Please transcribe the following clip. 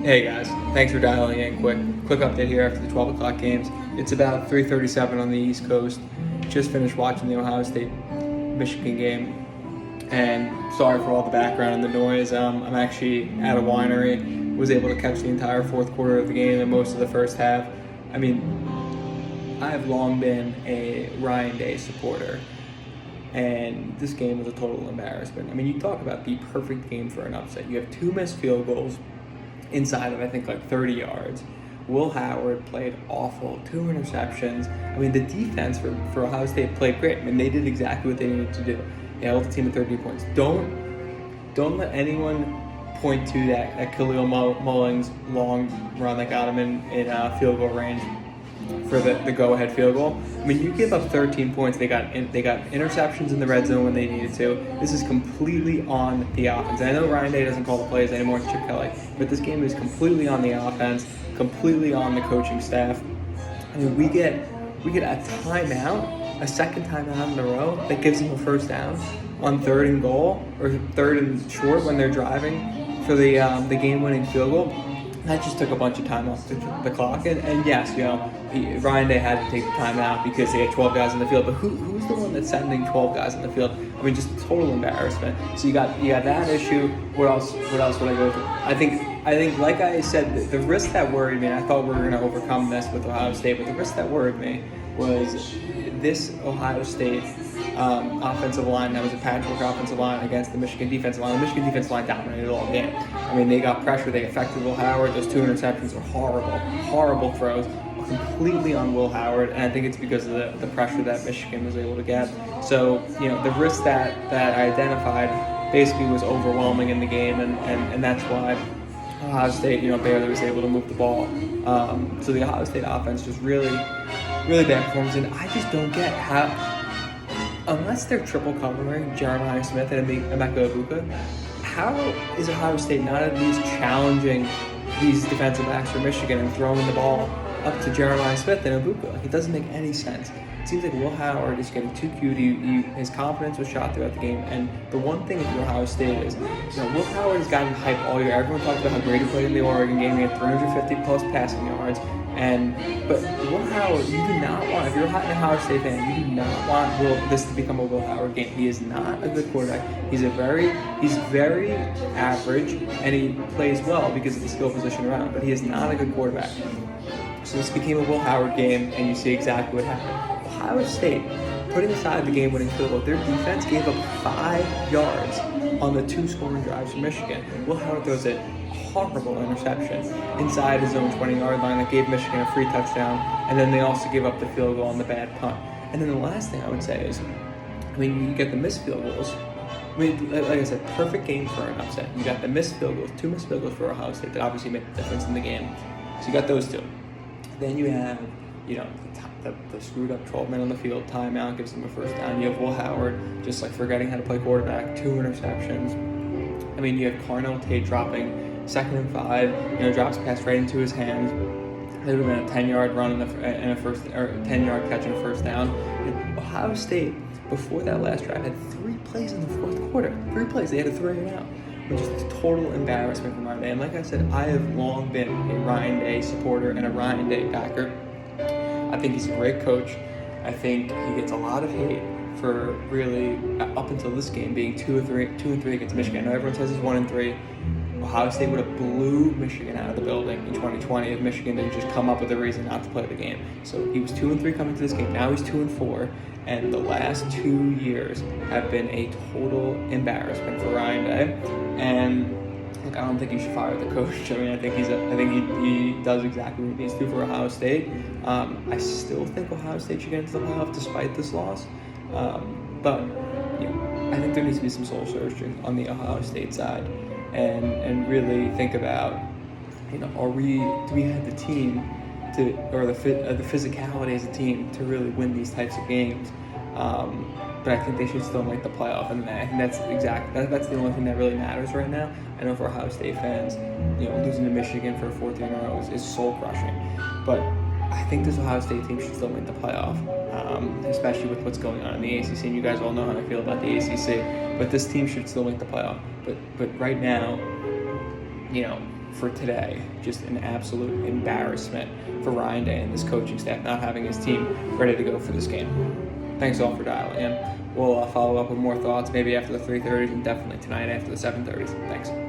Hey guys, thanks for dialing in. Quick update here after the 12 o'clock games. It's about 3:37 on the East Coast. Just finished watching the Ohio State Michigan game, and sorry for all the background and the noise. I'm actually at a winery. Was able to catch the entire fourth quarter of the game and most of the first half. I mean, I have long been a Ryan Day supporter, and this game was a total embarrassment. I mean, you talk about the perfect game for an upset. You have two missed field goals inside of, I think, like 30 yards. Will Howard played awful, 2 interceptions. I mean, the defense for Ohio State played great. I mean, they did exactly what they needed to do. They held the team to 30 points. Don't let anyone point to that Khalil Mullings long run that got him in field goal range for the go-ahead field goal. I mean, you give up 13 points. They got interceptions in the red zone when they needed to. This is completely on the offense. And I know Ryan Day doesn't call the plays anymore, it's Chip Kelly, but this game is completely on the offense, completely on the coaching staff. I mean, we get a timeout, a second timeout in a row that gives them a first down on 3rd and goal or 3rd and short when they're driving for the game-winning field goal. That just took a bunch of time off the clock. And yes, Ryan Day had to take the time out because they had 12 guys in the field. But who's the one that's sending 12 guys in the field? I mean, just total embarrassment. So you got that issue. What else would I go through? I think, like I said, the risk that worried me, and I thought we were going to overcome this with Ohio State, but the risk that worried me was this Ohio State offensive line that was a patchwork offensive line against the Michigan defensive line. The Michigan defensive line dominated all game. I mean, they got pressure. They affected Will Howard. Those 2 interceptions were horrible throws, completely on Will Howard. And I think it's because of the pressure that Michigan was able to get. So, the risk that I identified basically was overwhelming in the game, and that's why Ohio State, barely was able to move the ball. So the Ohio State offense just really bad performance, and I just don't get how, unless they're triple covering Jeremiah Smith and Emeka Egbuka, how is Ohio State not at least challenging these defensive backs for Michigan and throwing the ball up to Jeremiah Smith and Egbuka? Like, it doesn't make any sense. It seems like Will Howard is getting too cute. His confidence was shot throughout the game. And the one thing with Ohio State is, Will Howard has gotten hype all year. Everyone talked about how great he played in the Oregon game. He had 350 plus passing yards. But Will Howard, you do not want, if you're a Ohio State fan, you do not want this to become a Will Howard game. He is not a good quarterback. He's very average, and he plays well because of the skill position around. But he is not a good quarterback. So this became a Will Howard game, and you see exactly what happened. Ohio State, putting aside the game-winning field goal, their defense gave up 5 yards on the 2 scoring drives for Michigan. Will Howard throws a horrible interception inside his own 20-yard line that gave Michigan a free touchdown, and then they also gave up the field goal on the bad punt. And then the last thing I would say is, you get the missed field goals. Like I said, perfect game for an upset. You got the missed field goals, 2 missed field goals for Ohio State that obviously made the difference in the game. So you got those 2. Then you have, the screwed up 12 men on the field, timeout, gives them a first down. You have Will Howard just forgetting how to play quarterback, 2 interceptions. You have Carnell Tate dropping 2nd and 5, drops a pass right into his hands. There would have been a 10-yard run and a 10-yard catch and a first down. And Ohio State, before that last drive, had 3 plays in the fourth quarter. 3 plays, they had to throw it out. Which is a total embarrassment from Ryan Day. And like I said, I have long been a Ryan Day supporter and a Ryan Day backer. I think he's a great coach. I think he gets a lot of hate for really, up until this game, being 2-3 against Michigan. I know everyone says he's 1-3. Ohio State would have blew Michigan out of the building in 2020 if Michigan didn't just come up with a reason not to play the game. So he was 2-3 coming to this game. Now he's 2-4, and the last 2 years have been a total embarrassment for Ryan Day. And I don't think you should fire the coach. I think he does exactly what he needs to for Ohio State. I still think Ohio State should get into the playoff despite this loss. But I think there needs to be some soul searching on the Ohio State side, and really think about, do we have the team or the physicality as a team to really win these types of games? But I think they should still make the playoff, and I think that's the only thing that really matters right now. I know for Ohio State fans, losing to Michigan for a 4th year in a row is soul crushing, but I think this Ohio State team should still make the playoff, especially with what's going on in the ACC. And you guys all know how I feel about the ACC, but this team should still make the playoff. But right now, for today. Just an absolute embarrassment for Ryan Day and this coaching staff not having his team ready to go for this game. Thanks all for dialing in. We'll follow up with more thoughts maybe after the 3:30s and definitely tonight after the 7:30s. Thanks.